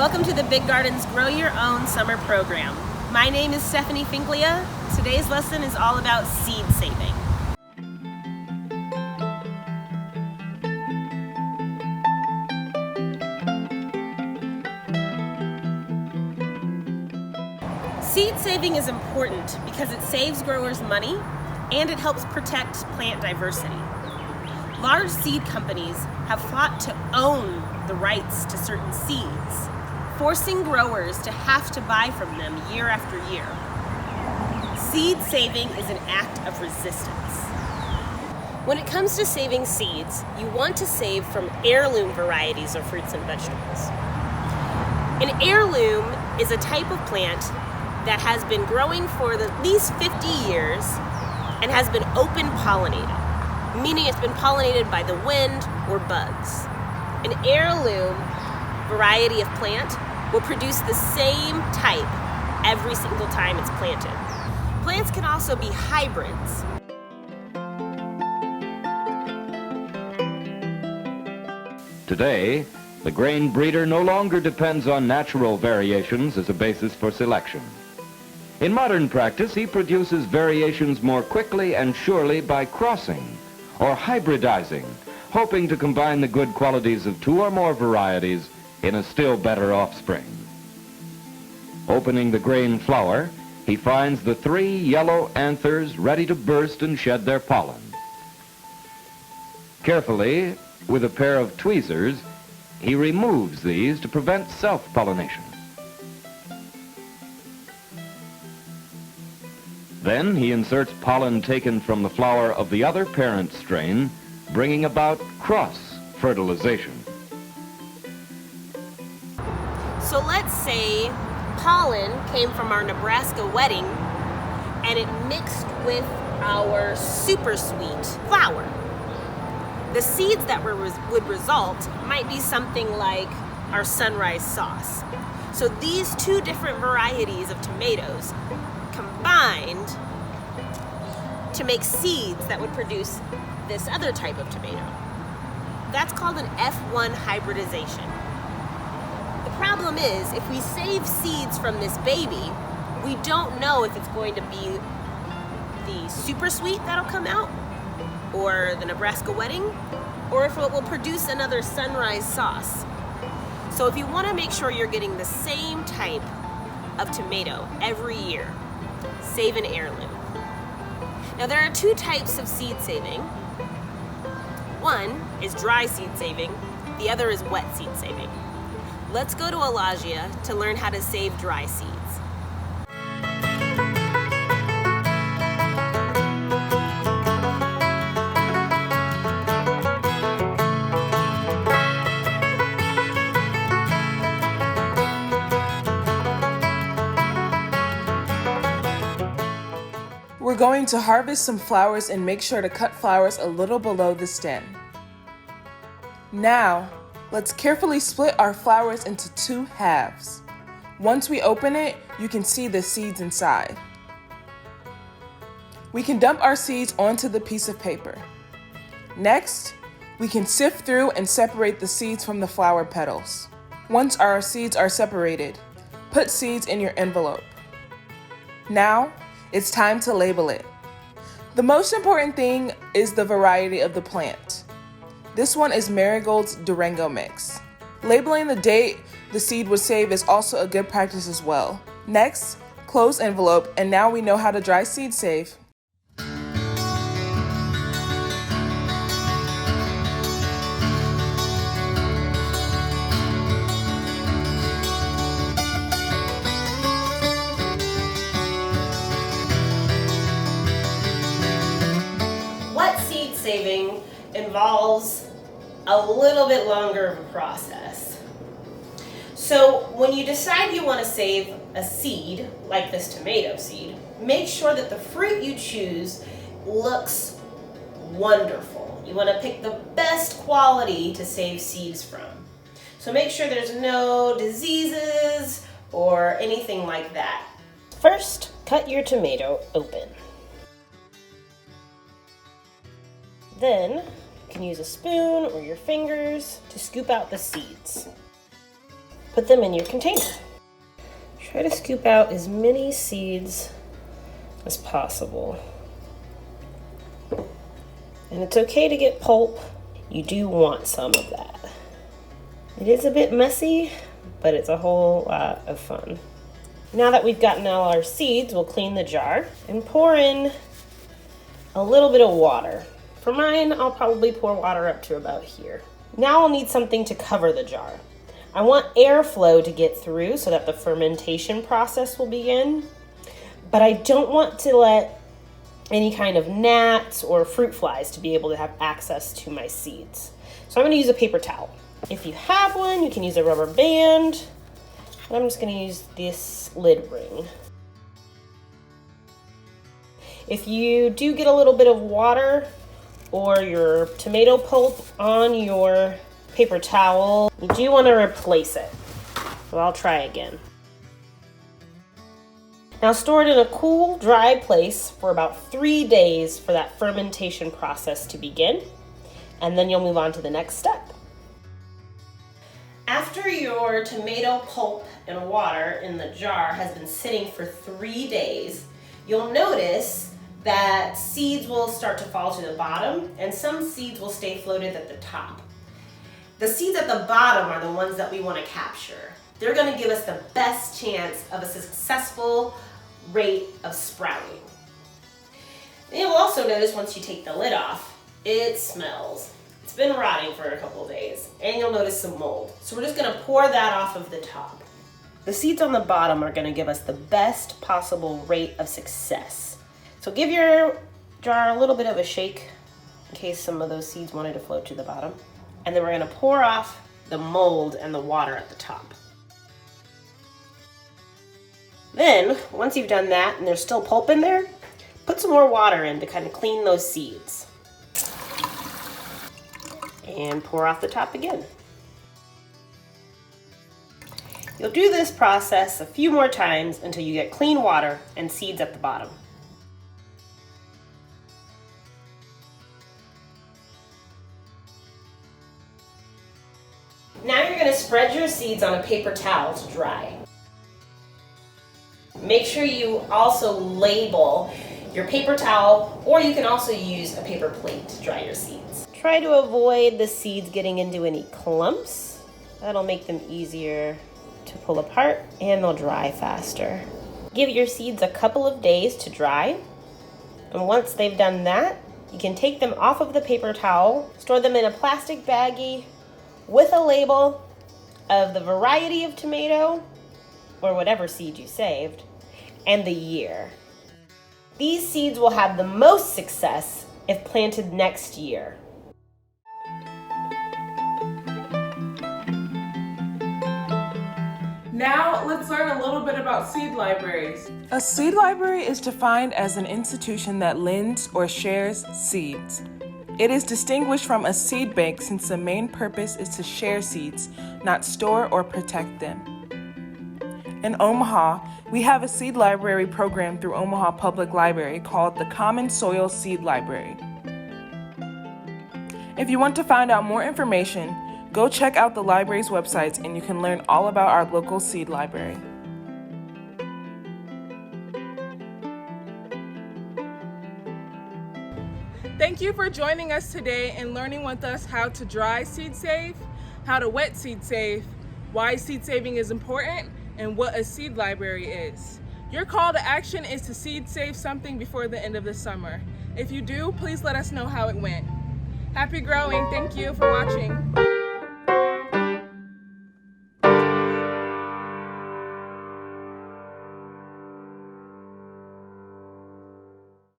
Welcome to the Big Gardens Grow Your Own summer program. My name is Stephanie Finklia. Today's lesson is all about seed saving. Seed saving is important because it saves growers money and it helps protect plant diversity. Large seed companies have fought to own the rights to certain seeds, forcing growers to have to buy from them year after year. Seed saving is an act of resistance. When it comes to saving seeds, you want to save from heirloom varieties of fruits and vegetables. An heirloom is a type of plant that has been growing for at least 50 years and has been open pollinated, meaning it's been pollinated by the wind or bugs. An heirloom variety of plant will produce the same type every single time it's planted. Plants can also be hybrids. Today, the grain breeder no longer depends on natural variations as a basis for selection. In modern practice, he produces variations more quickly and surely by crossing or hybridizing, hoping to combine the good qualities of two or more varieties in a still better offspring. Opening the grain flower, he finds the 3 yellow anthers ready to burst and shed their pollen. Carefully, with a pair of tweezers, he removes these to prevent self-pollination. Then he inserts pollen taken from the flower of the other parent strain, bringing about cross-fertilization. So let's say pollen came from our Nebraska wedding and it mixed with our super sweet flower. The seeds that would result might be something like our sunrise sauce. So these 2 different varieties of tomatoes combined to make seeds that would produce this other type of tomato. That's called an F1 hybridization. The problem is, if we save seeds from this baby, we don't know if it's going to be the super sweet that'll come out, or the Nebraska wedding, or if it will produce another sunrise sauce. So if you want to make sure you're getting the same type of tomato every year, save an heirloom. Now there are 2 types of seed saving. One is dry seed saving, the other is wet seed saving. Let's go to Alagia to learn how to save dry seeds. We're going to harvest some flowers and make sure to cut flowers a little below the stem. Now, let's carefully split our flowers into 2 halves. Once we open it, you can see the seeds inside. We can dump our seeds onto the piece of paper. Next, we can sift through and separate the seeds from the flower petals. Once our seeds are separated, put seeds in your envelope. Now, it's time to label it. The most important thing is the variety of the plant. This one is Marigold's Durango Mix. Labeling the date the seed was saved is also a good practice as well. Next, close envelope, and now we know how to dry seed save. Saving involves a little bit longer of a process. So when you decide you want to save a seed, like this tomato seed, make sure that the fruit you choose looks wonderful. You want to pick the best quality to save seeds from. So make sure there's no diseases or anything like that. First, cut your tomato open. Then, you can use a spoon or your fingers to scoop out the seeds. put them in your container. Try to scoop out as many seeds as possible. And it's okay to get pulp. You do want some of that. It is a bit messy, but it's a whole lot of fun. Now that we've gotten all our seeds, we'll clean the jar and pour in a little bit of water. For mine, I'll probably pour water up to about here. Now I'll need something to cover the jar. I want airflow to get through so that the fermentation process will begin, but I don't want to let any kind of gnats or fruit flies to be able to have access to my seeds. So I'm going to use a paper towel. If you have one, you can use a rubber band. I'm just going to use this lid ring. If you do get a little bit of water or your tomato pulp on your paper towel, you do want to replace it. So I'll try again. Now store it in a cool, dry place for about 3 days for that fermentation process to begin, and then you'll move on to the next step. After your tomato pulp and water in the jar has been sitting for 3 days, you'll notice that seeds will start to fall to the bottom and some seeds will stay floated at the top. The seeds at the bottom are the ones that we want to capture. They're going to give us the best chance of a successful rate of sprouting. And you'll also notice once you take the lid off, it smells. It's been rotting for a couple of days, and you'll notice some mold. So we're just going to pour that off of the top. The seeds on the bottom are going to give us the best possible rate of success. So give your jar a little bit of a shake in case some of those seeds wanted to float to the bottom. And then we're going to pour off the mold and the water at the top. Then, once you've done that and there's still pulp in there, put some more water in to kind of clean those seeds. And pour off the top again. You'll do this process a few more times until you get clean water and seeds at the bottom. Now you're going to spread your seeds on a paper towel to dry. Make sure you also label your paper towel, or you can also use a paper plate to dry your seeds. Try to avoid the seeds getting into any clumps. That'll make them easier to pull apart and they'll dry faster. Give your seeds a couple of days to dry. And once they've done that, you can take them off of the paper towel, store them in a plastic baggie with a label of the variety of tomato or whatever seed you saved and the year. These seeds will have the most success if planted next year. Now let's learn a little bit about seed libraries. A seed library is defined as an institution that lends or shares seeds. It is distinguished from a seed bank since the main purpose is to share seeds, not store or protect them. In Omaha, we have a seed library program through Omaha Public Library called the Common Soil Seed Library. If you want to find out more information, go check out the library's websites and you can learn all about our local seed library. Thank you for joining us today and learning with us how to dry seed save, how to wet seed save, why seed saving is important, and what a seed library is. Your call to action is to seed save something before the end of the summer. If you do, please let us know how it went. Happy growing. Thank you for watching.